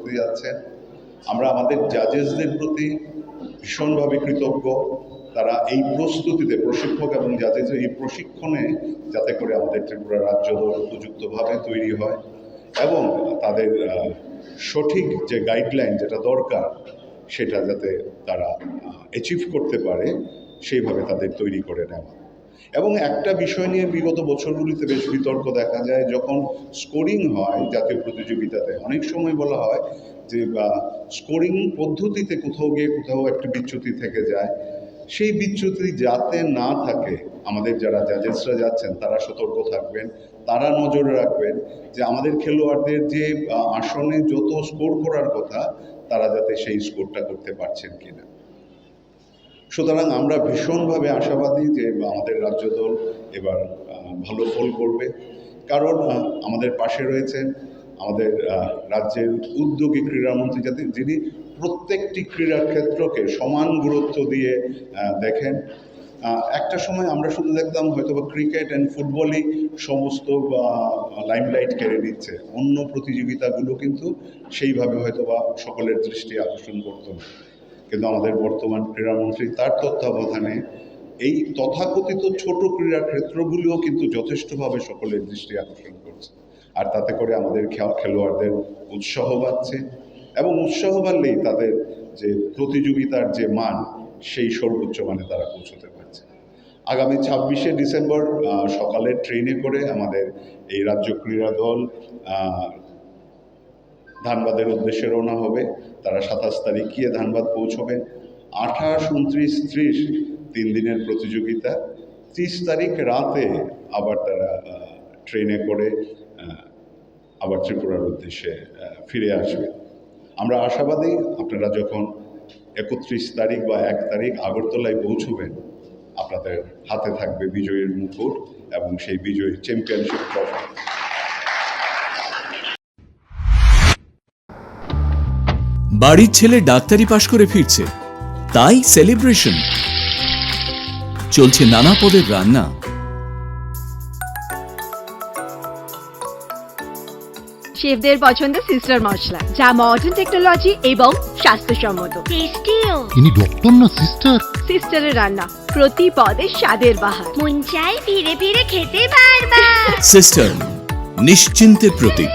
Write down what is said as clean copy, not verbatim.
করতে যাচ্ছেন। আমরা আমাদের জাজেসদের প্রতি ভীষণভাবে কৃতজ্ঞ। তারা এই প্রস্তুতিতে, প্রশিক্ষক এবং জাজেসের এই প্রশিক্ষণে যাতে করে আমাদের ত্রিপুরা রাজ্য দল উপযুক্তভাবে তৈরি হয় এবং তাদের সঠিক যে গাইডলাইন যেটা দরকার সেটা যাতে তারা অ্যাচিভ করতে পারে সেইভাবে তাদের তৈরি করে নেওয়া। এবং একটা বিষয় নিয়ে বিগত বছরগুলিতে বেশ বিতর্ক দেখা যায়, যখন স্কোরিং হয় জাতীয় প্রতিযোগিতাতে অনেক সময় বলা হয় যে স্কোরিং পদ্ধতিতে কোথাও গিয়ে কোথাও একটু বিচ্যুতি থেকে যায়। সেই বিচ্যুতি যাতে না থাকে আমাদের যারা জাজেসরা যাচ্ছেন তারা সতর্ক থাকবেন, তারা নজরে রাখবেন যে আমাদের খেলোয়াড়দের যে আসনে যত স্কোর করার কথা তারা যাতে সেই স্কোরটা করতে পারছেন কিনা। সুতরাং আমরা ভীষণভাবে আশাবাদী যে আমাদের রাজ্য দল এবার ভালো ফল করবে, কারণ আমাদের পাশে রয়েছেন আমাদের রাজ্যের উদ্যোগী ক্রীড়ামন্ত্রী, যাতে যিনি প্রত্যেকটি ক্রীড়া ক্ষেত্রকে সমান গুরুত্ব দিয়ে দেখেন। একটা সময় আমরা শুধু দেখতাম হয়তো বা ক্রিকেট অ্যান্ড ফুটবলই সমস্ত লাইমলাইট কেড়ে নিচ্ছে, অন্য প্রতিযোগিতাগুলো কিন্তু সেইভাবে হয়তো বা সকলের দৃষ্টি আকর্ষণ করতো না। কিন্তু আমাদের বর্তমান ক্রীড়ামন্ত্রী তার তত্ত্বাবধানে এই তথাকথিত ছোট ক্রীড়া ক্ষেত্রগুলিও কিন্তু যথেষ্টভাবে সকলের দৃষ্টি আকর্ষণ করছে, আর তাতে করে আমাদের খেলোয়াড়দের উৎসাহ বাড়ছে এবং উৎসাহ বাড়লেই তাদের যে প্রতিযোগিতার যে মান সেই সর্বোচ্চ মানে তারা পৌঁছতে পারছে। আগামী 26শে ডিসেম্বর সকালে ট্রেনে করে আমাদের এই রাজ্য ক্রীড়া দল ধানবাদের উদ্দেশ্যে রওনা হবে। তারা 27 তারিখ গিয়ে ধানবাদ পৌঁছবেন। 28, 29, 30 3 দিনের প্রতিযোগিতা। 30 তারিখ রাতে আবার তারা ট্রেনে করে আবার ত্রিপুরার উদ্দেশ্যে ফিরে আসবে। আমরা আশাবাদী আপনারা যখন 31 তারিখ বা 1 তারিখ আগরতলায় পৌঁছবেন আপনাদের হাতে থাকবে বিজয়ীর মুকুট এবং সেই বিজয়ী চ্যাম্পিয়নশিপ ট্রফি। বাড়ির ছেলে ডাক্তারি পাশ করে ফিরছে, তাই সেলিব্রেশন চলছে নানা পদের রান্না। শেফদের পছন্দ সিস্টার মশলা, যা মডার্ন টেকনোলজি এবং স্বাস্থ্যসম্মত। টেস্টিও। ইনি ডক্টর না সিস্টার? সিস্টারের রান্না প্রতি পদে স্বাদের বাহার, মন চাই ফিরে ফিরে খেতে পারবা। সিস্টার নিশ্চিন্তের প্রতীক।